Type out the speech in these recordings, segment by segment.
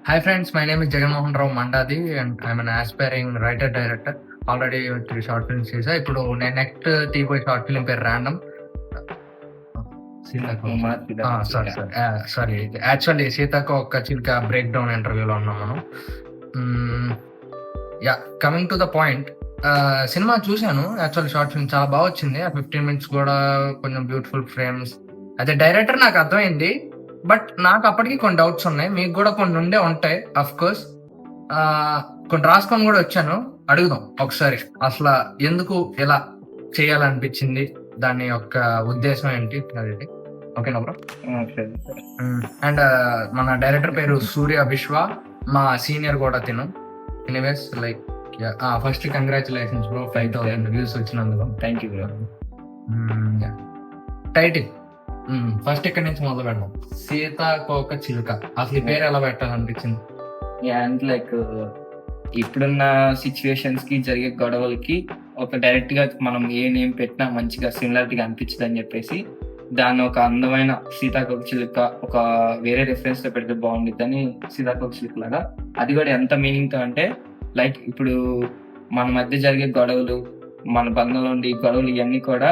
Hi friends, my name is Jaganmohan Rao Mandadi and I'm an aspiring writer director. Already 3 short films చేశా. ఇప్పుడు నేను next తీయబోయే short film పేరు random. Sorry actually సీతాకోక చిలుక break down ఇంటర్వ్యూలో ఉన్నాం మనం. Coming to the point, cinema చూశాను. యాక్చువల్లీ షార్ట్ ఫిల్మ్ చాలా బాగా వచ్చింది. ఆ 15 minutes కూడా కొంచెం బ్యూటిఫుల్ ఫ్రేమ్స్. అదే డైరెక్టర్ నాకు అర్థమైంది, బట్ నాకు అప్పటికి కొన్ని డౌట్స్ ఉన్నాయి. మీకు కూడా కొన్ని ఉండే ఉంటాయి అఫ్ కోర్స్. కొన్ని రాసుకొని కూడా వచ్చాను. అడుగుదాం ఒకసారి, అసలు ఎందుకు ఇలా చేయాలనిపించింది, దాని యొక్క ఉద్దేశం ఏంటి అనేది. ఓకేనా బ్రో? అండ్ మన డైరెక్టర్ పేరు సూర్య విశ్వ, మా సీనియర్ కూడా తిను. Anyways like first congratulations bro, 5,000 views వచ్చినందుకు. Thank you bro. Title first ఇక్కడ నుంచి మొదలు పెడదాం. సీతాకోక చిలుక, అసలు ఈ పేరు ఎలా పెట్టాలనిపించింది? అండ్ లైక్ ఇప్పుడున్న సిచ్యువేషన్స్ కి జరిగే గొడవలకి ఒక డైరెక్ట్ గా మనం ఏ నేమ్ పెట్టినా మంచిగా సిమిలారిటీగా అనిపించదు అని చెప్పేసి దాన్ని ఒక అందమైన సీతాకోక చిలుక ఒక వేరే రెఫరెన్స్ తో పెడితే బాగుండిద్దని సీతాకోక చిలుక లాగా. అది కూడా ఎంత మీనింగ్ తో అంటే లైక్ ఇప్పుడు మన మధ్య జరిగే గొడవలు, మన బంధంలో ఉండే గొడవలు ఇవన్నీ కూడా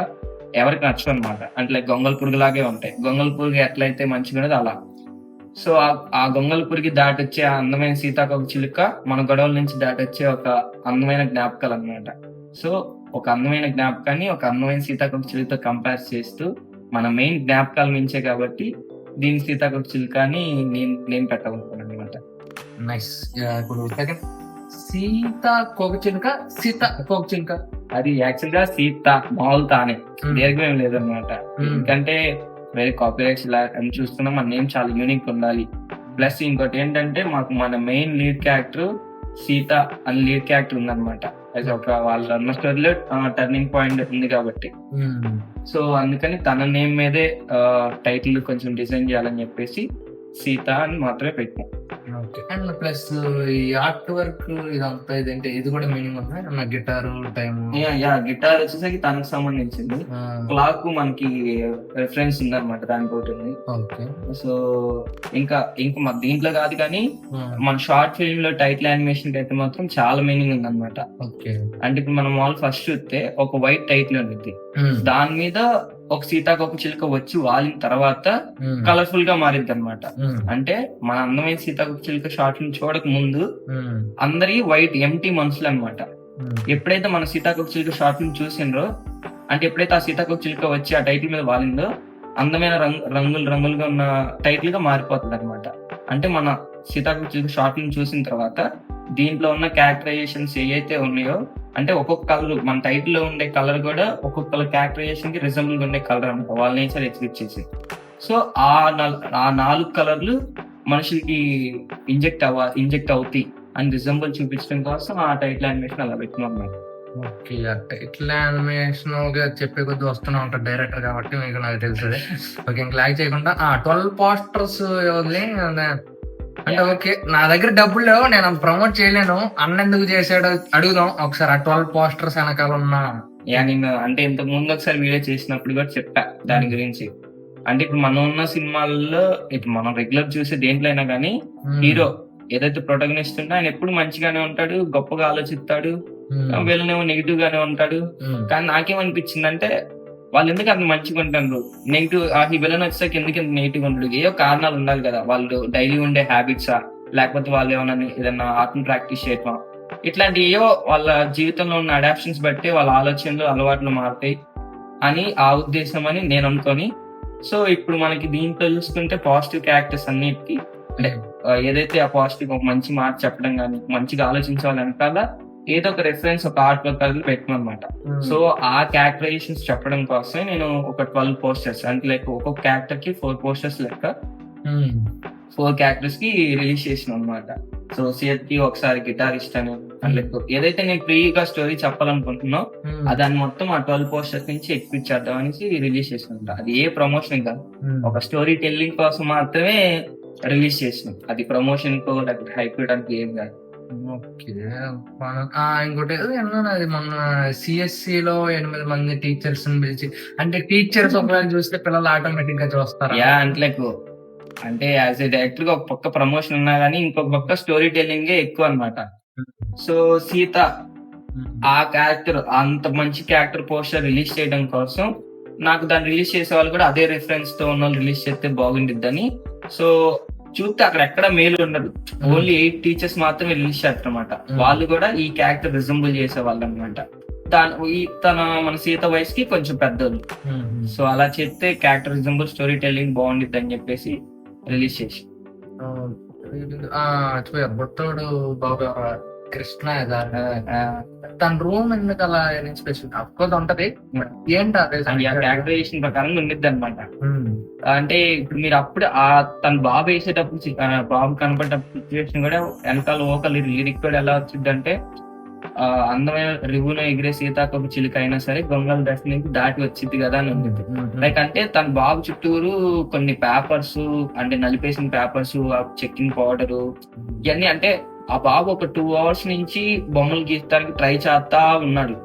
ఎవరికి నచ్చవు అనమాట. అంటే లైక్ గొంగళ పురుగు లాగే ఉంటాయి. గొంగళ పురుగు ఎట్లయితే మంచిగా ఉన్నది అలా. సో ఆ గొంగళ పురుగు దాటొచ్చే ఆ అందమైన సీతాకోక చిలుక మన గొడవల నుంచి దాటొచ్చే ఒక అందమైన జ్ఞాపకాలు అన్నమాట. సో ఒక అందమైన జ్ఞాపకాన్ని ఒక అందమైన సీతాకోక చిలుకతో కంపేర్ చేస్తూ మన మెయిన్ జ్ఞాపకాలు మించే కాబట్టి దీని సీతాకోక చిలుక అని నేను పెట్టాలనుకున్నాను అనమాట. నైస్. ఇప్పుడు సెకండ్, సీతాకోక చిలుక, సీతాకోక చిలుక అది యాక్చువల్ గా సీత మామూలు తానే, దీర్ఘం ఏం లేదనమాట. ఎందుకంటే వేరే కాపీరైట్స్ ఇలా అని చూస్తున్నాం, మన నేమ్ చాలా యూనిక్ ఉండాలి. ప్లస్ ఇంకోటి ఏంటంటే మాకు మన మెయిన్ లీడ్ క్యారెక్టర్ సీత అని లీడ్ క్యారెక్టర్ ఉందన్నమాట. అది ఒక వాళ్ళ అన్న స్టోరీలో టర్నింగ్ పాయింట్ ఉంది కాబట్టి. సో అందుకని తన నేమ్ మీదే టైటిల్ కొంచెం డిజైన్ చేయాలని చెప్పేసి సీత అని మాత్రమే పెట్టాం. అండ్ ప్లస్ ఈ ఆర్ట్ వర్క్ ఇదంతా ఇదేంటి, ఇది కూడా మీనింగ్ ఉంది. గిటారు టైం, గిటార్ వచ్చేసరికి తనకు సంబంధించింది. క్లాక్ మనకి రిఫరెన్స్ ఉందన్నమాట, దానితోటి ఉంది. సో ఇంకా దీంట్లో కాదు కానీ మన షార్ట్ ఫిల్మ్ లో టైటిల్ యానిమేషన్ కి అయితే మాత్రం చాలా మీనింగ్ ఉంది అనమాట. అంటే ఇప్పుడు మనం వాళ్ళు ఫస్ట్ చూస్తే ఒక వైట్ టైటిల్ ఉంటుంది, దాని మీద ఒక సీతాకోక చిలుక వచ్చి వాలిన తర్వాత కలర్ఫుల్ గా మారిద్ది అనమాట. అంటే మన అందమైన సీతాకోక చిలుక షార్ట్ ఫిల్మ్ చూడక ముందు అందరి వైట్ ఎంటీ మనుషులు అనమాట. ఎప్పుడైతే మన సీతాకోక చిలుక షార్ట్ ఫిల్మ్ చూసిండ్రో, అంటే ఎప్పుడైతే ఆ సీతాకోక చిలుక వచ్చి ఆ టైటిల్ మీద వాలిందో అందమైన రంగులుగా ఉన్న టైటిల్ గా మారిపోతుంది అనమాట. అంటే మన సీతాకోక చిలుక షార్ట్ ఫిల్మ్ చూసిన తర్వాత దీంట్లో ఉన్న క్యారెక్టరైజేషన్స్ ఏవైతే ఉన్నాయో, అంటే ఒక్కొక్క కలర్ మన టైటిల్ లో ఉండే కలర్ కూడా ఒక్కొక్క క్యారెక్టరైజేషన్ కి రిజంబుల్ గా ఉండే కలర్ అనమాట, వాళ్ళ నేచర్ ఎగ్జిబిట్ చేసి. సో ఆ 4 కలర్లు మనుషులకి ఇంజెక్ట్ అవుతాయి అని రిజంబుల్ చూపించడం కోసం ఆ టైటిల్ యానిమేషన్ అలా పెట్టినాం అన్నమాట. ఓకే, టైటిల్ యానిమేషన్ గా చెప్పే కొద్ది వస్తూనే ఉంటారు డైరెక్టర్ కాబట్టి మీకు నాకు తెలుస్తుంది. ఓకే, ఇంకా లాగ్ చేయకుండా 12 పోస్టర్స్ అంటే ఓకే, నా దగ్గర డబ్బులు లేవు, నేను ప్రమోట్ చేయలేను, అన్న ఎందుకు చేశాడు అడుగుదాం ఒకసారి. ఆ 12 పోస్టర్స్ వెనకాల ఉన్నా నేను అంటే ఇంతకు ముందు ఒకసారి వీడియో చేసినప్పుడు కూడా చెప్పా దాని గురించి. అంటే ఇప్పుడు మనం ఉన్న సినిమాల్లో ఇప్పుడు మనం రెగ్యులర్ చూసే దేంట్లో అయినా కానీ హీరో ఏదైతే ప్రొటగనిస్ట్ ఉంటే ఆయన ఎప్పుడు మంచిగానే ఉంటాడు, గొప్పగా ఆలోచిస్తాడు, వీళ్ళనేమో నెగిటివ్ గానే ఉంటాడు. కానీ నాకేమనిపించింది అంటే వాళ్ళు ఎందుకు అంత మంచిగా ఉంటారు, నెగిటివ్ ఈ విలన్ వచ్చేసరికి ఎందుకు ఇంత నెగిటివ్ ఉంటాడు? ఏవో కారణాలు ఉండాలి కదా. వాళ్ళు డైలీ ఉండే హ్యాబిట్సా, లేకపోతే వాళ్ళు ఏదైనా ఆత్మ ప్రాక్టీస్ చేయటం, ఇట్లాంటి ఏవో వాళ్ళ జీవితంలో ఉన్న అడాప్షన్స్ బట్టి వాళ్ళ ఆలోచనలు అలవాట్లు మారుతాయి అని ఆ ఉద్దేశం అని నేను అనుకొని. సో ఇప్పుడు మనకి దీంట్లో చూసుకుంటే పాజిటివ్ క్యారెక్టర్స్ అన్నిటికీ అంటే ఏదైతే ఆ పాజిటివ్ ఒక మంచి మాట చెప్పడం కానీ మంచిగా ఆలోచించాలి వెనకాల ఏదో ఒక రెఫరెన్స్ ఒక ఆర్ట్ వర్క్ అది పెట్టిన అనమాట. సో ఆ క్యారెక్టరైజేషన్స్ చెప్పడం కోసమే నేను ఒక 12 పోస్టర్స్ అంటే లైక్ ఒక్కొక్క క్యారెక్టర్ కి 4 పోస్టర్స్ లెక్క 4 క్యారెక్టర్స్ కి రిలీజ్ చేసిన అనమాట. సో సీఎత్కి ఒకసారి గిటారిస్ట్ అని లైక్ ఏదైతే నేను ఫ్రీగా స్టోరీ చెప్పాలనుకుంటున్నా దాన్ని మొత్తం ఆ 12 పోస్టర్స్ నుంచి ఎక్స్పెక్ట్ చేద్దాం అనేసి రిలీజ్ చేసిన. అది ఏ ప్రమోషన్ కాదు, ఒక స్టోరీ టెల్లింగ్ కోసం మాత్రమే రిలీజ్ చేసినాం. అది ప్రమోషన్ కో లేకపోతే హైప్ చేయడానికి ఏం కాదు. ఓకే, ఇంకోటి అది మొన్న సిఎస్సి లో 8 మంది టీచర్స్ పిలిచి, అంటే టీచర్స్ ఒకవేళ చూస్తే పిల్లలు ఆటోమేటిక్ గా చూస్తారు. అంటే లైక్ అంటే యాజ్ ఎ డైరెక్టర్ గా ఒక పక్క ప్రమోషన్ ఉన్నా గానీ ఇంకొక పక్క స్టోరీ టెల్లింగ్ ఎక్కువ అన్నమాట. సో సీత ఆ క్యారెక్టర్ అంత మంచి క్యారెక్టర్ పోస్టర్ రిలీజ్ చేయడం కోసం నాకు దాన్ని రిలీజ్ చేసే వాళ్ళు కూడా అదే రిఫరెన్స్ తో ఉన్న వాళ్ళు రిలీజ్ చేస్తే బాగుండిద్దని. సో చూస్తే అక్కడ ఎక్కడ మేలు ఉండదు, ఓన్లీ 8 టీచర్స్ మాత్రమే రిలీజ్ చేస్తారు అనమాట. వాళ్ళు కూడా ఈ క్యారెక్టర్ రిజంబుల్ చేసే వాళ్ళు అనమాట. తన మన సీత వయసుకి కొంచెం పెద్దోళ్ళు. సో అలా చెప్తే క్యారెక్టర్ రిజంబుల్ స్టోరీ టెల్లింగ్ బాగుండిద్ది అని చెప్పేసి రిలీజ్ చేసి బుట్టోడు బాగా కృష్ణ తన రూమ్ ఎందుకు అలా స్పెషల్ అఫ్కోర్స్ ఉంటది, ఏంటి క్యారెక్టరైజేషన్ ప్రకారంగా ఉండిద్ది అనమాట. అంటే ఇప్పుడు మీరు అప్పుడు తన బాబు వేసేటప్పుడు బాబు కనపడేటప్పుడు సిచ్యువేషన్ కూడా వెనకాల ఒక లిరిక్ కూడా ఎలా వచ్చింది అంటే అందమైన రివ్యూలో ఎగిరే సీతాకొక చిలుక అయినా సరే గొంగళ దశ నుంచి దాటి వచ్చింది కదా అని ఉంది. లైక్ అంటే తన బాబు చుట్టూరు కొన్ని పేపర్స్, అంటే నలిపేసిన పేపర్స్, చెక్కింగ్ పౌడర్, ఇవన్నీ. అంటే ఆ బాబు ఒక 2 hours నుంచి బొమ్మలు గీయడానికి ట్రై చేస్తా ఉన్నాడు.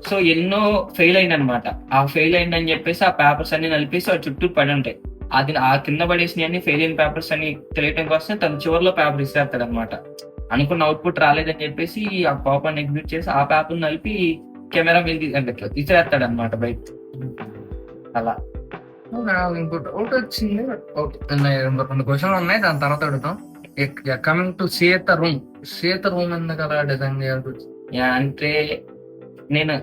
సో ఎన్నో ఫెయిల్ అయింది అనమాట. ఆ ఫెయిల్ అయిందని చెప్పేసి ఆ పేపర్స్ అన్ని నలిపేసి ఆ చుట్టూ పడి ఉంటాయి. అది ఆ కింద పడేసిన అన్ని ఫెయిల్ అయిన పేపర్స్ అని తెలియటం కోసం తన చివరిలో పేపర్ ఇస్తాడు అనమాట. అనుకున్న అవుట్పుట్ రాలేదని చెప్పేసి ఆ కోపాన్ని ఎగ్జిక్యూట్ చేసి ఆ పేపర్ నలిపి కెమెరా మీద ఇచ్చేస్తాడు అనమాట బయట. అలా ఇంకోటి ఒకటి వచ్చింది. 2 క్వశ్చన్లు ఉన్నాయి, దాని తర్వాత అడుగుతాం. కమింగ్ టు సీత రూమ్ ఎందుకు అలా డిజైన్ చేయాల్సి? అంటే నేను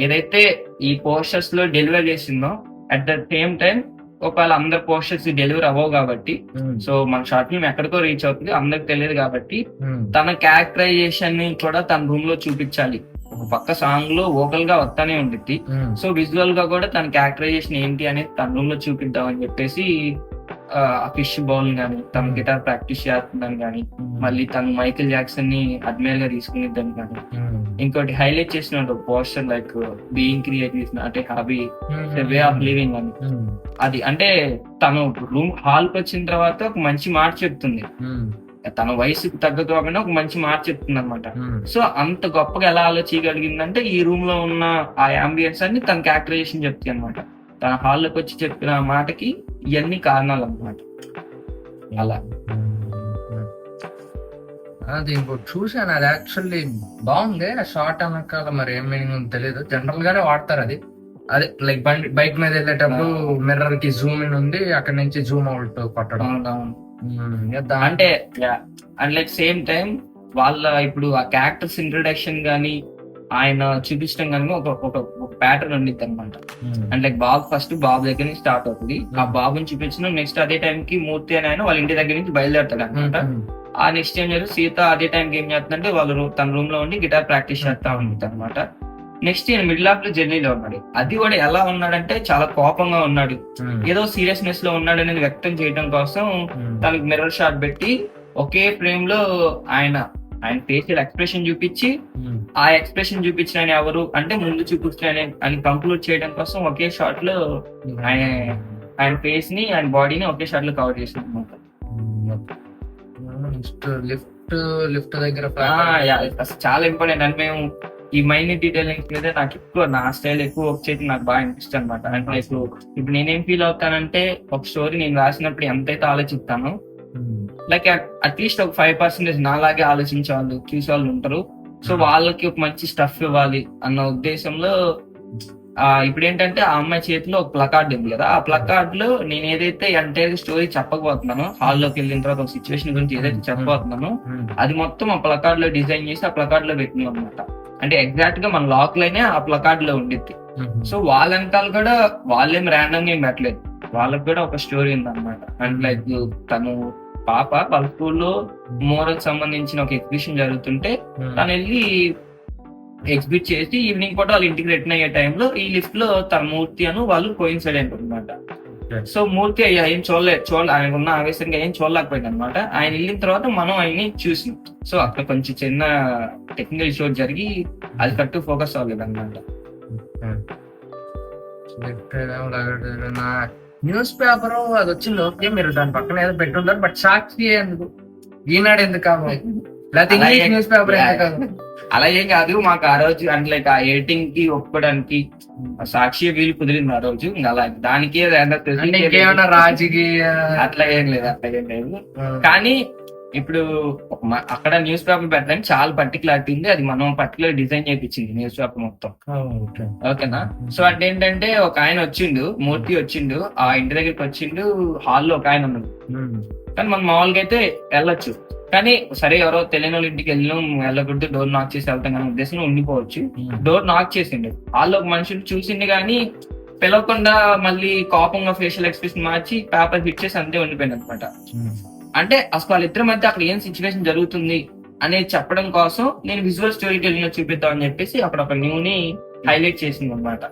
ఏదైతే ఈ పోస్టర్స్ లో డెలివర్ చేసిందో అట్ ద సేమ్ టైం ఒకవేళ అందరు పోస్టర్స్ డెలివరీ అవ్వవు కాబట్టి, సో మన షార్ట్ ఫిల్మ్ ఎక్కడికో రీచ్ అవుతుంది, అందరికి తెలియదు కాబట్టి తన క్యారెక్టరైజేషన్ ని కూడా తన రూమ్ లో చూపించాలి. ఒక పక్క సాంగ్ లో వోకల్ గా వస్తానే ఉంటుంది, సో విజువల్ గా కూడా తన క్యారెక్టరైజేషన్ ఏంటి అనేది తన రూమ్ లో చూపిద్దాం అని చెప్పేసి ఆ ఫిష్ బౌల్ గానీ, తన గిటార్ ప్రాక్టీస్ చేస్తుందని గానీ, మళ్ళీ తను మైకేల్ జాక్సన్ ని అడ్మైర్ గా తీసుకునేద్దాం కానీ, ఇంకోటి హైలైట్ చేసిన పోస్టర్ లైక్ బీయింగ్ క్రియేట్ చేసిన అంటే హాబీ వే ఆఫ్ లివింగ్ అని. అది అంటే తను రూమ్ హాల్ కి వచ్చిన తర్వాత ఒక మంచి మాట చెప్తుంది, తన వయసుకు తగ్గకపోయినా ఒక మంచి మాట చెప్తుంది అనమాట. సో అంత గొప్పగా ఎలా ఆలోచించగలిగిందంటే ఈ రూమ్ లో ఉన్న ఆ అంబియన్స్ అన్ని తన క్యారెక్టరైజేషన్ చెప్తాయి అనమాట. తన హాల్లోకి వచ్చి చెప్పిన మాటకి ఇవన్నీ కారణాలు అనమాట. అలా అది ఇంకోటి చూసాను, అది యాక్చువల్లీ బాగుంది. ఆ షార్ట్ అనకాల మరి ఏం మీనింగ్ తెలియదు, జనరల్ గానే వాడతారు అది. అదే లైక్ బైక్ మీద వెళ్ళేటప్పుడు మిర్రర్ కి జూమ్ ఇన్ ఉంది, అక్కడ నుంచి జూమ్ అవుట్ కొట్టడం. అంటే అండ్ లైక్ సేమ్ టైం వాళ్ళ ఇప్పుడు ఆ క్యారెక్టర్స్ ఇంట్రడక్షన్ గానీ ఆయన చూపించడం కానీ ఒక ప్యాటర్న్ ఉండిద్ది అనమాట. అండ్ లైక్ బాబు ఫస్ట్ బాబు దగ్గర నుంచి స్టార్ట్ అవుతుంది, ఆ బాబుని చూపించడం. నెక్స్ట్ అదే టైం కి మూర్తి అని ఆయన వాళ్ళ ఇంటి దగ్గర నుంచి బయలుదేరుతాడు అనమాట. ఆ నెక్స్ట్ ఏం చేస్తారు, సీత అదే టైంకి ఏం చేస్తుందంటే వాళ్ళు తన రూమ్ లో ఉండి గిటార్ ప్రాక్టీస్ చేస్తా ఉంటుంది అనమాట. నెక్స్ట్ ఈయన మిడిల్ ఆఫ్ లో జర్నీలో ఉన్నాడు. అది కూడా ఎలా ఉన్నాడంటే చాలా కోపంగా ఉన్నాడు, ఏదో సీరియస్నెస్ లో ఉన్నాడు అనేది వ్యక్తం చేయడం కోసం తనకి మిర్రర్ షాట్ పెట్టి ఒకే ఫ్రేమ్ లో ఆయన ఫేషియల్ ఎక్స్ప్రెషన్ చూపించి, ఆ ఎక్స్ప్రెషన్ చూపించిన ఎవరు అంటే ముందు చూపించిన అని కంక్లూడ్ చేయడం కోసం ఒకే షాట్ లో ఆయన ఫేస్ ని ఆయన బాడీని ఒకే షాట్ లో కవర్ చేసింది అనమాట. లిఫ్ట్ దగ్గర చాలా ఇంపార్టెంట్. అంటే మేము ఈ మైన్యూట్ డీటెయిలింగ్ మీద నాకు ఎక్కువ, నా స్టైల్ ఎక్కువ వచ్చేది నాకు బాగా ఇష్టం అనమాట. అంటే ఇప్పుడు నేనేం ఫీల్ అవుతానంటే ఒక స్టోరీ నేను రాసినప్పుడు ఎంతైతే ఆలోచిస్తానో లైక్ అట్లీస్ట్ ఒక 5% నాలాగే ఆలోచించే వాళ్ళు చూసే వాళ్ళు ఉంటారు. సో వాళ్ళకి ఒక మంచి స్టఫ్ ఇవ్వాలి అన్న ఉద్దేశంలో ఇప్పుడు ఏంటంటే ఆ అమ్మాయి చేతిలో ఒక ప్లకార్డ్ ఉంది కదా, ఆ ప్లకార్డ్ లో నేను ఏదైతే ఎంటైర్ స్టోరీ చెప్పకపోతున్నానో, హాల్లోకి వెళ్ళిన తర్వాత ఒక సిచ్యువేషన్ గురించి ఏదైతే చెప్పబోతున్నానో అది మొత్తం ఆ ప్లకార్డ్ లో డిజైన్ చేసి ఆ ప్లకార్డ్ లో పెట్టినాం అనమాట. అంటే ఎగ్జాక్ట్ గా మన లాక్ లైనే ఆ ప్లకార్డ్ లో ఉండిద్ది. సో వాళ్ళ వెనకాల కూడా వాళ్ళేం ర్యాండమ్ గా ఏం పెట్టలేదు, వాళ్ళకి కూడా ఒక స్టోరీ ఉంది అనమాట. అండ్ లైక్ తను పాప వాళ్ళ స్కూల్లో మోరల్ సంబంధించిన ఒక ఎగ్జిబిషన్ జరుగుతుంటే తను వెళ్ళి ఎగ్జిబిట్ చేసి ఈవినింగ్ పూట వాళ్ళు ఇంటికి రిటర్న్ అయ్యే టైంలో ఈ లిఫ్ట్ లో తన మూర్తి అను వాళ్ళు కోయిన్సిడెంట్ అనమాట. సో మూర్తి ఏం ఆయన ఉన్న ఆవేశంగా ఏం చూడలేకపోయింది అనమాట. ఆయన వెళ్ళిన తర్వాత మనం ఆయన్ని చూసి, సో అక్కడ కొంచెం చిన్న టెక్నికల్ షో జరిగి అది కట్టు ఫోకస్ అవ్వలేదు అనమాట. న్యూస్ పేపర్ అది వచ్చింది ఓకే, మీరు దాని పక్కన ఏదో పెట్టుంటారు, బట్ సాక్షి ఎందుకు, ఈనాడు ఎందుకు కావాలి? లేకపోతే ఇంగ్లీష్ అలాగే- న్యూస్ పేపర్ అలా ఏం కాదు, మాకు ఆ రోజు అంటే లైక్ ఆ ఎడిటింగ్ కి ఒప్పుకోవడానికి సాక్షి వీలు కుదిరింది ఆ రోజు. ఇంకా అలా దానికే అంటే ఇంకేమైనా రాజకీయ అట్లా ఏం లేదు. కానీ ఇప్పుడు అక్కడ న్యూస్ పేపర్ పెట్టడానికి చాలా పర్టికులారిటీ ఉంది. అది మనం పర్టికులర్ డిజైన్ చేయించింది న్యూస్ పేపర్ మొత్తం. ఓకేనా? సో అంటే ఏంటంటే ఒక ఆయన వచ్చిండు, మూర్తి వచ్చిండు, ఆ ఇంటి దగ్గరికి వచ్చిండు, హాల్లో ఒక ఆయన ఉన్నాడు. కానీ మనం మామూలుగా అయితే వెళ్ళొచ్చు, కానీ సరే ఎవరో తెలియని వాళ్ళ ఇంటికి వెళ్ళకూడదు, డోర్ నాక్ చేసి వెళ్తాం అనే ఉద్దేశంలో ఉండిపోవచ్చు. డోర్ నాక్ చేసిండు, హాల్లో ఒక మనుషులు చూసిండు, కానీ పిలవకుండా మళ్ళీ కోపంగా ఫేషియల్ ఎక్స్ప్రెషన్ మార్చి పేపర్ హిట్ చేసి అంతే ఉండిపోయింది అనమాట. అంటే అసలు వాళ్ళిద్దరి మధ్య అక్కడ ఏం సిచ్యువేషన్ జరుగుతుంది అనేది చెప్పడం కోసం నేను విజువల్ స్టోరీ టెల్లింగ్ చూపిద్దాం అని చెప్పేసి అక్కడ ఒక న్యూ ని హైలైట్ చేసింది అనమాట.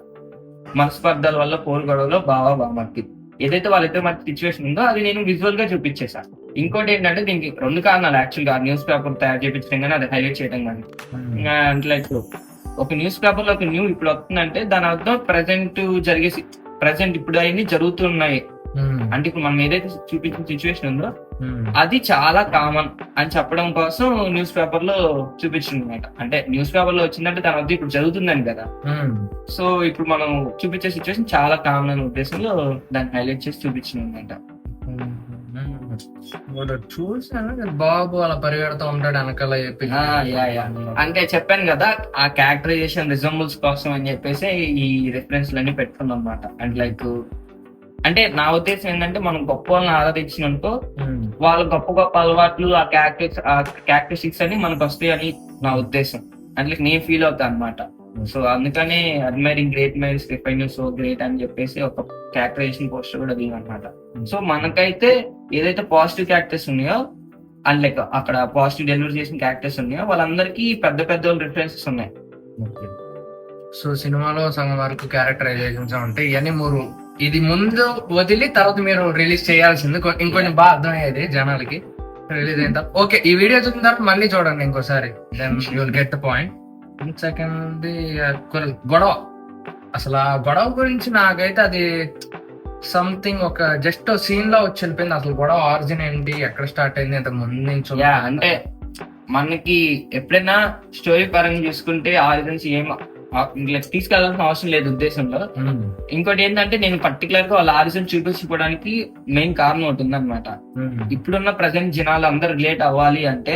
మనస్పర్ధాల వల్ల పోరు గొడవలో బావకి ఏదైతే వాళ్ళిద్దరి మధ్య సిచ్యువేషన్ ఉందో అది నేను విజువల్ గా చూపించేసా. ఇంకోటి ఏంటంటే దీనికి 2 కారణాలు యాక్చువల్ గా. న్యూస్ పేపర్ తయారు చేయించడం కానీ అది హైలైట్ చేయడం కానీ. అంటే లైక్ ఒక న్యూస్ పేపర్ లో ఒక న్యూ ఇప్పుడు వస్తుందంటే దాని అర్థం ప్రెసెంట్ ఇప్పుడు అవన్నీ జరుగుతున్నాయి. అంటే ఇప్పుడు మనం ఏదైతే చూపించిన సిచ్యువేషన్ ఉందో అది చాలా కామన్ అని చెప్పడం కోసం న్యూస్ పేపర్ లో చూపించింది అనమాట. అంటే న్యూస్ పేపర్ లో వచ్చిందంటే దాని అర్థం ఇప్పుడు జరుగుతుందని కదా. సో ఇప్పుడు మనం చూపించే సిచ్యువేషన్ చాలా కామన్ అనే ఉద్దేశంలో దాన్ని హైలైట్ చేసి చూపించింది అనమాట. చూసాను బాబు అలా పరిగెడుతూ ఉంటాడు వెనకాల చెప్పి. అంటే చెప్పాను కదా, ఆ క్యారెక్టరైజేషన్ రిజంబుల్స్ కోసం అని చెప్పేసి ఈ రిఫరెన్స్ లన్నీ పెట్టుకున్నాం అనమాట. అండ్ లైక్ అంటే నా ఉద్దేశం ఏంటంటే మనం గొప్ప వాళ్ళని ఆరాధించిననుకో వాళ్ళ గొప్ప గొప్ప అలవాట్లు ఆ క్యారెక్టరిస్టిక్స్ అని మనకు వస్తాయి అని నా ఉద్దేశం. అంటే నేను ఫీల్ అవుతా అనమాట. సో అందుకనే admiring great miles refine so great అని చెప్పేసి ఒక క్యారెక్టరైజేషన్ పోస్టర్ కూడా దిగు అనమాట. సో మనకైతే ఏదైతే పాజిటివ్ క్యారెక్టర్స్ ఉన్నాయో అండ్ లైక్ అక్కడ పాజిటివ్ డెలివరీ చేసిన క్యారెక్టర్స్ ఉన్నాయో వాళ్ళందరికీ పెద్ద పెద్ద రిఫరెన్సెస్ ఉన్నాయి. సో సినిమాలో సగం వరకు క్యారెక్టరైజేషన్స్ ఉంటాయి. ఇవన్నీ మీరు ఇది ముందు వదిలి తర్వాత మీరు రిలీజ్ చేయాల్సింది. ఇంకొంచెం బాగా అర్థమయ్యేది జనాలకి రిలీజ్ అయిన తర్వాత. ఓకే, ఈ వీడియో చూసిన తర్వాత మళ్ళీ చూడండి ఇంకోసారి, then you will get the point. Second గొడవ. అసలు ఆ గొడవ గురించి నాకైతే అది సంథింగ్ ఒక జస్ట్ సీన్ లో వచ్చి వెళ్ళిపోయింది. అసలు గొడవ ఆరిజిన్ ఏంటి, ఎక్కడ స్టార్ట్ అయింది, అంత ముందు నుంచి. అంటే మనకి ఎప్పుడైనా స్టోరీ పరంగా చూసుకుంటే ఆరిజిన్స్ ఏం తీసుకెళ్లాల్సిన అవసరం లేదు ఉద్దేశంలో. ఇంకోటి ఏంటంటే నేను పర్టికులర్ గా వాళ్ళ ఆరిజిన్ చూపించుకోవడానికి మెయిన్ కారణం ఒకటి ఉందన్నమాట. ఇప్పుడున్న ప్రజెంట్ జనాలు అందరు రిలేట్ అవ్వాలి అంటే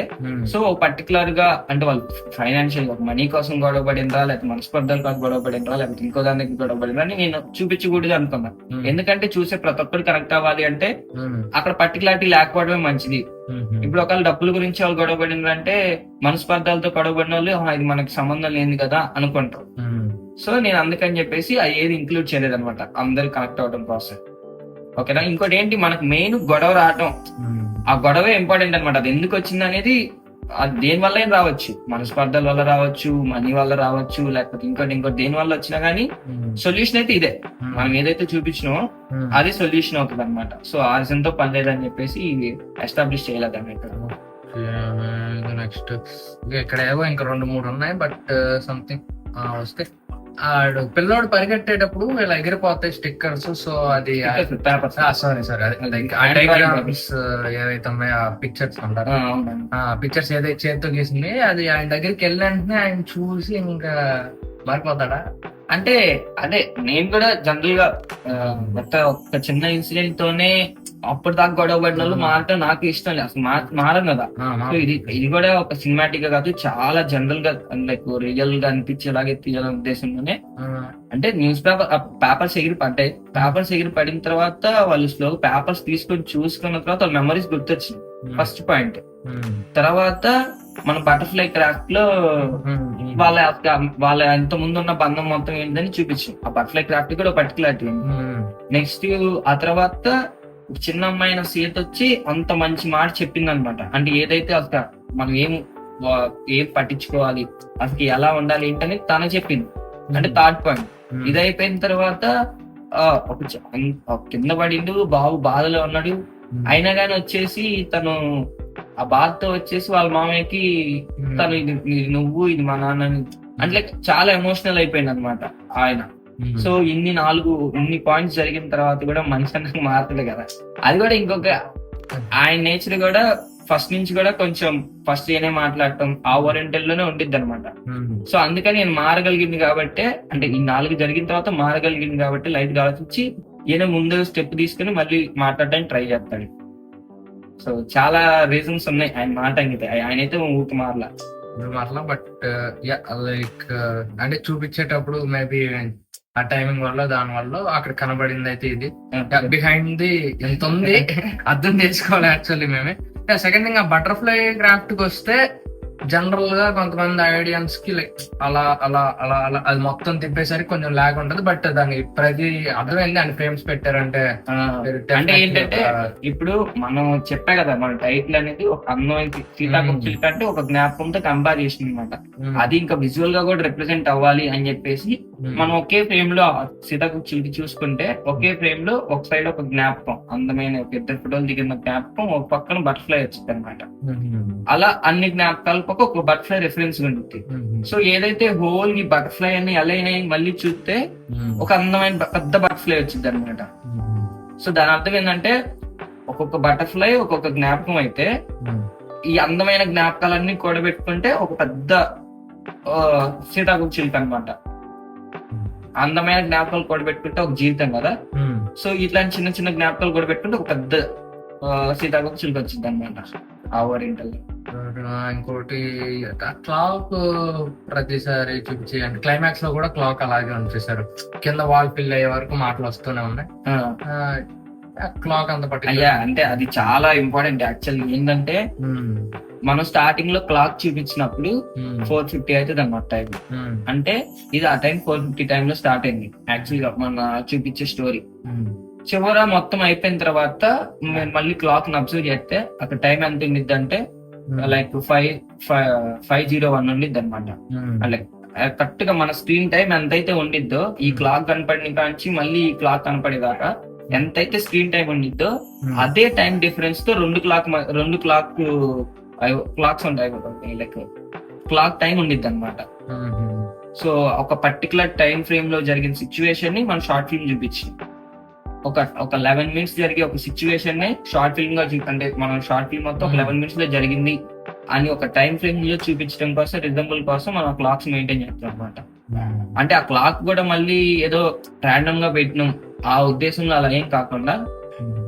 సో పర్టికులర్ గా అంటే వాళ్ళు ఫైనాన్షియల్ గా మనీ కోసం గొడవ పడినరా, లేకపోతే మనస్పర్ధలు కోసం గొడవ పడినరా, లేకపోతే ఇంకో దానికి గొడవ పడినరా అని నేను చూపించకూడదు అనుకున్నాను. ఎందుకంటే చూసే ప్రతి ఒక్కరు కనెక్ట్ అవ్వాలి అంటే అక్కడ పర్టికులారిటీ లేకపోవడమే మంచిది. ఇప్పుడు ఒకవేళ డబ్బుల గురించి వాళ్ళు గొడవ పడిందంటే మనస్పర్ధాలతో గొడవ పడిన వాళ్ళు ఇది మనకి సంబంధం లేదు కదా అనుకుంటారు. సో నేను అందుకని చెప్పేసి అది ఏది ఇంక్లూడ్ చేయలేదు అనమాట అందరు కనెక్ట్ అవడం కోసం. ఓకేనా? ఇంకోటి ఏంటి, మనకు మెయిన్ గొడవ రావటం, ఆ గొడవే ఇంపార్టెంట్ అనమాట. అది ఎందుకు వచ్చింది అనేది అది దేని వల్ల ఏం రావచ్చు, మనస్పర్ధల వల్ల రావచ్చు, మనీ వల్ల రావచ్చు, లేకపోతే ఇంకోటి దేని వల్ల వచ్చినా గానీ సొల్యూషన్ అయితే ఇదే. మనం ఏదైతే చూపించినామో అది సొల్యూషన్ అవుతుంది అనమాట. సో ఆర్జన్ తో పని లేదని చెప్పేసి ఇది ఎస్టాబ్లిష్ చేయలేదు అన్నమాట. నెక్స్ట్ ఇక్కడ ఏవో ఇంకా 2-3 ఉన్నాయి, బట్ సంథింగ్ వస్తే ఆడు పిల్లోడు పరిగెట్టేటప్పుడు ఇలా ఎగిరిపోతాయి స్టిక్కర్స్. సో అది డయాగ్రామ్స్ ఏదైతే ఉన్నాయో ఆ పిక్చర్స్ అంటారు, ఆ పిక్చర్స్ ఏదైతే చేతితో గీసింది అది ఆయన దగ్గరికి వెళ్ళిన ఆయన చూసి ఇంకా మారిపోతాడా అంటే అదే నేను కూడా జనరల్ గా ఒక చిన్న ఇన్సిడెంట్ తోనే అప్పుడు దాకా గొడవ పడిన వాళ్ళు మారటం నాకు ఇష్టం లేదు, అసలు మారం కదా. సో ఇది కూడా ఒక సినిమాటిక్ గా కాదు, చాలా జనరల్ గా లైక్ రియల్ గా అనిపించేలాగే తీయాలనే ఉద్దేశంలోనే. అంటే న్యూస్ పేపర్స్ ఎగిరి పడ్డాయి, పేపర్స్ ఎగిరి పడిన తర్వాత వాళ్ళు స్లో పేపర్స్ తీసుకొని చూసుకున్న తర్వాత వాళ్ళ మెమరీస్ గుర్తొచ్చింది ఫస్ట్ పాయింట్. తర్వాత మన బటర్ఫ్లై క్రాఫ్ట్ లో వాళ్ళ ఎంత ముందు ఉన్న బంధం మొత్తం ఏంటని చూపించాం. ఆ బటర్ఫ్లై క్రాఫ్ట్ కూడా పర్టికులారిటీ ఉంది. నెక్స్ట్ ఆ తర్వాత చిన్న అమ్మాయిన సీత వచ్చి అంత మంచి మాట చెప్పింది అనమాట. అంటే ఏదైతే అసలు మనం ఏం పట్టించుకోవాలి, అసలు ఎలా ఉండాలి ఏంటని తను చెప్పింది. అంటే థర్డ్ పాయింట్. ఇది అయిపోయిన తర్వాత కింద పడిండు, బాబు బాధలో ఉన్నాడు, అయినా గానీ వచ్చేసి తను ఆ బాధతో వచ్చేసి వాళ్ళ మామయ్యకి తను ఇది నువ్వు ఇది మా నాన్న అంటే చాలా ఎమోషనల్ అయిపోయింది అనమాట ఆయన. సో ఇన్ని పాయింట్స్ జరిగిన తర్వాత కూడా మనిషి అన్నది మారతలే కదా. అది కూడా ఇంకొక ఆయన నేచర్ కూడా ఫస్ట్ నుంచి కూడా కొంచెం ఫస్ట్ ఏనే మాట్లాడటం ఆ ఓరియంటల్ లోనే ఉండిద్ది అనమాట. సో అందుకని నేను మారగలిగింది కాబట్టి, అంటే ఈ 4 జరిగిన తర్వాత మారగలిగింది కాబట్టి లైట్ ఆలోచించి ఈయన ముందు స్టెప్ తీసుకుని మళ్ళీ మాట్లాడడానికి ట్రై చేస్తాడు. సో చాలా రీజన్స్ ఉన్నాయి ఆయన మాట అంగితే. ఆయన అయితే ఊరికి మారలా అట్లా. బట్ లైక్ అంటే చూపించేటప్పుడు మేబీ ఆ టైమింగ్ వల్ల దాని వల్ల అక్కడ కనబడింది అయితే ఇది బిహైండ్ ది ఎంత ఉంది అర్థం చేసుకోవాలి యాక్చువల్లీ మేమే. సెకండ్ థింగ్, ఆ బటర్ఫ్లై క్రాఫ్ట్ కి వస్తే జనరల్ గా కొంతమంది ఐడియన్స్ కి లైక్ అలా అలా అలా అలా అది మొత్తం తిప్పేసరికి కొంచెం లాగ్ ఉంటది. బట్ దానికి ప్రతి అర్థమైంది అని ఫ్రేమ్స్ పెట్టారంటే. అంటే ఏంటంటే ఇప్పుడు మనం చెప్పా కదా, మన టైటిల్ అనేది ఒక అందమైన సీతాకోకచిలుక అంటే ఒక జ్ఞాపకంతో కంపేర్ చేసింది అనమాట. అది ఇంకా విజువల్ గా కూడా రిప్రజెంట్ అవ్వాలి అని చెప్పేసి మనం ఒకే ఫ్రేమ్ లో సీతాకోకచిలుక చూసుకుంటే ఒకే ఫ్రేమ్ లో ఒక సైడ్ ఒక జ్ఞాపకం, అందమైన ఒక 2 ఫోటోలు దిగిన జ్ఞాపకం, ఒక పక్కన బటర్ఫ్లై వచ్చింది అనమాట. అలా అన్ని జ్ఞాపకాలకు ఒక బటర్ఫ్లై రెఫరెన్స్ ఉంటుంది. సో ఏదైతే హోల్ ఈ బటర్ఫ్లై అని అలైన్ అయ్యి మళ్ళీ చూస్తే ఒక అందమైన పెద్ద బటర్ఫ్లై వచ్చింది అనమాట. సో దాని అర్థం ఏంటంటే ఒక్కొక్క బటర్ఫ్లై ఒక్కొక్క జ్ఞాపకం అయితే ఈ అందమైన జ్ఞాపకాలన్నీ కూడబెట్టుకుంటే ఒక పెద్ద సీతాకోకచిలుక అనమాట. అందమైన జ్ఞాపకాలు కూడబెట్టుకుంటే ఒక జీవితం కదా. సో ఇట్లాంటి చిన్న చిన్న జ్ఞాపకాలు కూడబెట్టుకుంటే ఒక పెద్ద సీతాకోకచిలుక వచ్చింది అనమాట ఆ ఓరియంటల్. ఇంకోటి క్లాక్ ప్రతిసారి చూపించి అంటే క్లైమాక్స్ లో కూడా క్లాక్ అలాగే ఉంచేసారు. కింద వాల్ ఫిల్ అయ్యే వరకు మాటలు వస్తూనే ఉన్నాయి. క్లాక్ అంత అయ్యా అంటే అది చాలా ఇంపార్టెంట్ యాక్చువల్లీ. ఏంటంటే మనం స్టార్టింగ్ లో క్లాక్ చూపించినప్పుడు 4:50 అవుతుంది అన్నమాట టైం. అంటే ఇది ఆ టైం 4:50 టైమ్ లో స్టార్ట్ అయింది యాక్చువల్ గా మన చూపించే స్టోరీ. చివర మొత్తం అయిపోయిన తర్వాత మళ్ళీ క్లాక్ ని అబ్జర్వ్ చేస్తే అక్కడ టైం ఎంత ఉండిద్ది అంటే లైక్ 5:01 ఉండిద్ది అనమాట. లైక్ కరెక్ట్ గా మన స్క్రీన్ టైం ఎంతైతే ఉండిద్దో ఈ క్లాక్ కనపడిన కాంచి మళ్ళీ ఈ క్లాక్ కనపడేదాకా ఎంతైతే స్క్రీన్ టైం ఉండిద్దో అదే టైం డిఫరెన్స్ తో రెండు క్లాక్స్ ఉంటాయి. లైక్ క్లాక్ టైం ఉండిద్ది అనమాట. సో ఒక పర్టికులర్ టైం ఫ్రేమ్ లో జరిగిన సిచ్యువేషన్ ని మనం షార్ట్ ఫిల్మ్ చూపించింది. ఒక 11 minutes జరిగే ఒక సిచ్యువేషన్ ని షార్ట్ ఫిల్మ్ గా అంటే మనం షార్ట్ ఫిల్మ్ మొత్తం ఒక 11 minutes లో జరిగింది అని ఒక టైం ఫ్రేమ్ లో చూపించడం కోసం, రిజంబుల్ కోసం మనం క్లాక్స్ మెయింటైన్ చేస్తాం అనమాట. అంటే ఆ క్లాక్ కూడా మళ్ళీ ఏదో ర్యాండమ్ గా పెట్టినాం ఆ ఉద్దేశంలో అలా ఏం కాకుండా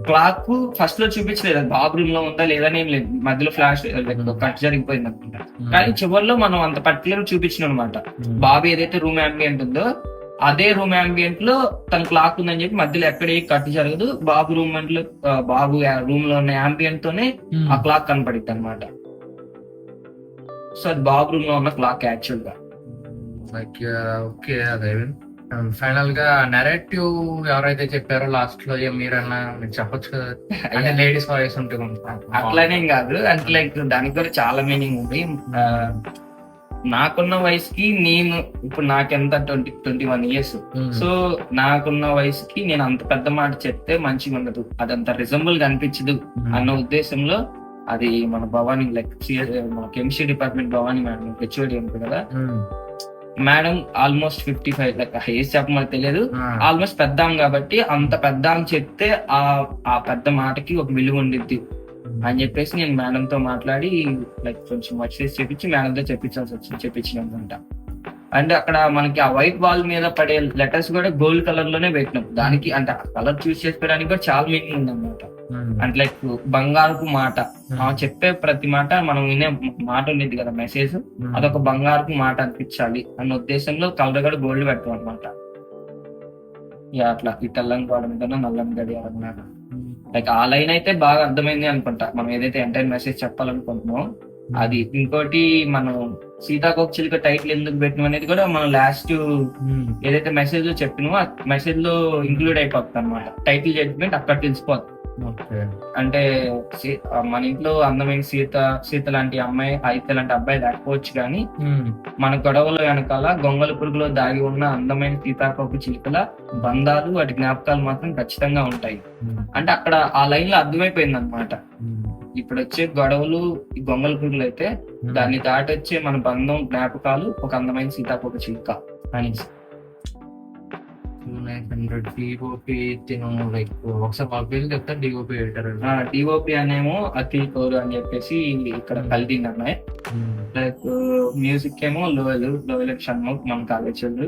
క్లాక్ ఫస్ట్ లో చూపించలేదు బాబు రూమ్ లో ఉందా లేదా ఏం లేదు, మధ్యలో ఫ్లాష్ కట్ జరిగిపోయింది అనుకుంటా. కానీ చివరిలో మనం అంత పర్టికులర్ చూపించినాం అనమాట. బాబు ఏదైతే రూమ్ అంబియంట్ ఉందో అదే రూమ్ అంబియంట్ లో తన క్లాక్ ఉందని చెప్పి మధ్యలో ఎక్కడ కట్ జరగదు. బాబు రూమ్ రూమ్ లో ఉన్న అంబియంట్ తోనే ఆ క్లాక్ కనపడిద్ది అనమాట. సో అది బాబు రూమ్ లో ఉన్న క్లాక్ యాక్చువల్ గా. ఓకే, అదే ఫైనల్ గా నెరేటివ్ ఎవరైతే చెప్పారో లాస్ట్ లో మీరన్నా మీరు చెప్పొచ్చు కదా, అంటే లేడీస్ వాయిస్ ఉంటుంది. అట్లానేం కాదు అంటే లైక్ దానికి కూడా చాలా మీనింగ్ ఉంది. నాకున్న వయసుకి నేను ఇప్పుడు నాకెంత 21 years. సో నాకున్న వయసుకి నేను అంత పెద్ద మాట చెప్తే మంచిగా ఉండదు, అదంత రిజంబుల్ గా అనిపించదు అన్న ఉద్దేశంలో అది మన భవానీ లైక్ మన chemistry department Bhavani madam HOD ఉంటుంది కదా మేడం, ఆల్మోస్ట్ 55 లైక్ ఏజ్ చెప్పమని తెలియదు, ఆల్మోస్ట్ పెద్దాం కాబట్టి అంత పెద్దాం చెప్తే ఆ పెద్ద మాటకి ఒక విలువ ఉండిద్ది అని చెప్పేసి నేను మేడం తో మాట్లాడి లైక్ కొంచెం వచ్చేసి చెప్పించి మేడంతో చెప్పించిన అనమాట. అంటే అక్కడ మనకి ఆ వైట్ వాల్ మీద పడే లెటర్స్ కూడా గోల్డ్ కలర్ లోనే పెట్టినాం. దానికి అంటే ఆ కలర్ చూస్ చేసుకోవడానికి కూడా చాలా మీనింగ్ ఉంది అనమాట. అంటే లైక్ బంగారపు మాట, చెప్పే ప్రతి మాట మనం వినే మాట ఉండేది కదా మెసేజ్, అదొక బంగారపు మాట అనిపించాలి అన్న ఉద్దేశంలో కలర్ కూడా గోల్డ్ పెట్టాం అనమాట. అట్లా ఈ తెల్లని గోడ మీద నల్లని గడియారం అన్నమాట. లైక్ ఆ లైన్ అయితే బాగా అర్థమైంది అనుకుంటా, మనం ఏదైతే ఎంటైర్ మెసేజ్ చెప్పాలనుకుంటున్నామో అది. ఇంకోటి మనం సీతాకోకచిలుక టైటిల్ ఎందుకు పెట్టినాం అనేది కూడా మనం లాస్ట్ ఏదైతే మెసేజ్ లో చెప్పినామో ఆ మెసేజ్ లో ఇంక్లూడ్ అయిపోతుంది అనమాట. టైటిల్ జడ్జ్మెంట్ అక్కడ తెలిసిపోతుంది. అంటే మన ఇంట్లో అందమైన సీత లాంటి అమ్మాయి, అయితే లాంటి అబ్బాయి లేకపోవచ్చు కానీ మన గొడవల వెనకాల గొంగళ పురుగులో దాగి ఉన్న అందమైన సీతాకోకచిలుకల బంధాలు, వాటి జ్ఞాపకాలు మాత్రం ఖచ్చితంగా ఉంటాయి. అంటే అక్కడ ఆ లైన్ లో అర్థమైపోయింది అనమాట. ఇప్పుడు వచ్చే గొడవలు ఈ గొంగళ పురుగులు అయితే దాన్ని దాటి వచ్చే మన బంధం, జ్ఞాపకాలు ఒక అందమైన సీతాకోకచిలుక అనేసి. 900 డిఓపి తిను లైక్ ఒకసారి వాళ్ళ పేరు చెప్తా డిఓపి ఎడిటర్. డిఓపి అనేమో అఖిల్ కౌర్ అని చెప్పేసి ఇక్కడ కలిదింది అన్నాయి. లైక్ మ్యూజిక్ ఏమో లోయల్ షణ్ముఖ్ మన కాలేజ్ వాళ్ళు.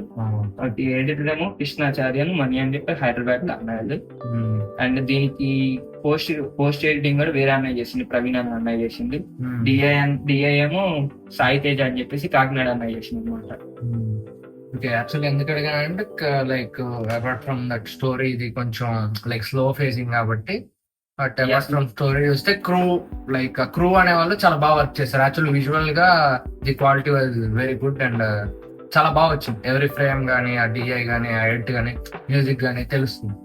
ఎడిటర్ ఏమో కృష్ణాచార్య మణి అని చెప్పి హైదరాబాద్ లో అన్నాయి. అండ్ దీనికి పోస్ట్ ఎడిటింగ్ కూడా వేరే అన్నయ్య చేసింది, ప్రవీణ్ అన్న అన్నయ్య చేసింది. డిఐ ఏమో సాయి తేజ అని చెప్పేసి కాకినాడ అన్నయ్య చేసింది అనమాట. ఓకే, యాక్చువల్లీ ఎందుకు అడిగానంటే like apart from that story ఇది కొంచెం లైక్ స్లో ఫేసింగ్ కాబట్టి, బట్ అపార్ట్ ఫ్రమ్ స్టోరీ చూస్తే క్రూ అనే వాళ్ళు చాలా బాగా వర్క్ చేస్తారు. యాక్చువల్లీ విజువల్ గా the quality was very good and చాలా బాగా వచ్చింది. ఎవరీ ఫ్రేమ్ గానీ, ఆ డిఐ గానీ, ఆ ఎడిట్ గానీ, మ్యూజిక్ గానీ తెలుస్తుంది.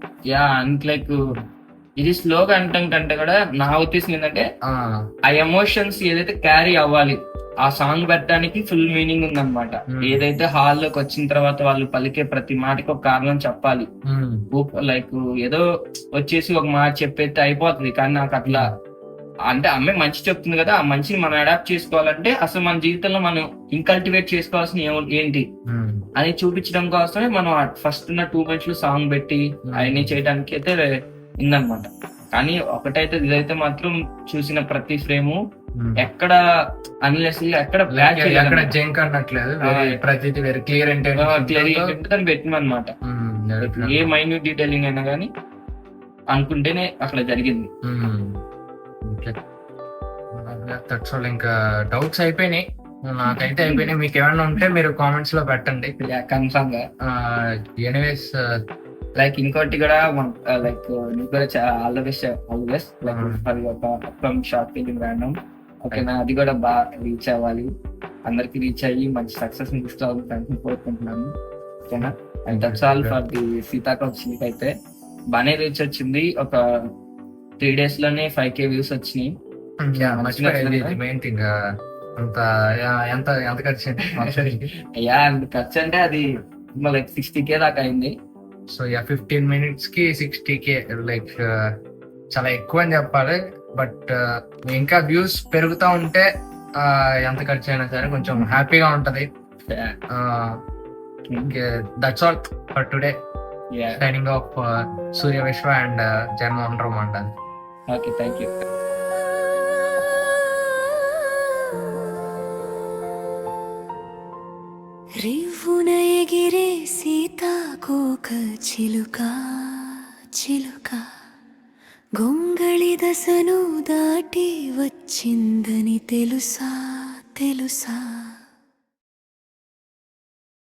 అండ్ లైక్ ఇది స్లోగా అంటాం కంటే కూడా నా ఉద్దేశం ఏంటంటే ఆ ఎమోషన్స్ ఏదైతే క్యారీ అవ్వాలి, ఆ సాంగ్ పెట్టడానికి ఫుల్ మీనింగ్ ఉందన్నమాట. ఏదైతే హాల్లోకి వచ్చిన తర్వాత వాళ్ళు పలికే ప్రతి మాటకి ఒక కారణం చెప్పాలి. లైక్ ఏదో వచ్చేసి ఒక మాట చెప్పేస్తే అయిపోతుంది, కానీ నాకు అట్లా అంటే అమ్మాయి మంచి చెప్తుంది కదా, ఆ మంచిని మనం అడాప్ట్ చేసుకోవాలంటే అసలు మన జీవితంలో మనం ఇంకల్టివేట్ చేసుకోవాల్సిన ఏంటి అని చూపించడం కోసమే మనం ఫస్ట్ ఉన్న 2 minutes సాంగ్ పెట్టి అవన్నీ చేయడానికి అయితే ఉందన్నమాట. కానీ ఒకటైతే ఇదైతే మాత్రం చూసిన ప్రతి ఫ్రేము ఎక్కడ అన్లెస్లీ ఎక్కడ జంక్ అన్నట్లేదు, ప్రతిదీ వెరీ క్లియర్ క్లియర్ పెట్టినమాట. ఏ మైన్యూట్ డీటెయిలింగ్ అయినా కానీ అనుకుంటేనే అక్కడ జరిగింది. ఇంకా డౌట్స్ అయిపోయినాయి, నాకైతే అయిపోయినాయి. మీకు ఏమైనా ఉంటే మీరు కామెంట్స్ లో పెట్టండి కన్ఫర్మ్ గా. ఎనీవేస్ లైక్ ఇంకోటి కూడా లైక్ నీకు కూడా all the best like short film రావడం. ఓకేనా, అది కూడా బాగా రీచ్ అవ్వాలి, అందరికి రీచ్ అయ్యి మంచి సక్సెస్ తీసుకోవాలని కోరుకుంటున్నాను. ఓకేనా, and that's all for the సీతాకోక చిలుక. అయితే బాగానే రీచ్ వచ్చింది, ఒక 3 days లోనే 5K వ్యూస్ వచ్చినాయి. మెయిన్ థింగ్ ఎంత ఖర్చు ఖర్చు అంటే అది లైక్ 60K దాకా అయింది. సో 15 minutes కి 60K లైక్ చాలా ఎక్కువ అని చెప్పాలి. బట్ ఇంకా వ్యూస్ పెరుగుతూ ఉంటే ఎంత ఖర్చు అయినా సరే కొంచెం హ్యాపీగా ఉంటది. That's all for today. Signing off Surya Vishwa and Jaganmohan Rao Mandal. Okay, thank you. రివ్వున ఎగిరే సీతాకోక చిలుక చిలుక, గొంగళి దశను దాటి వచ్చిందని తెలుసా తెలుసా.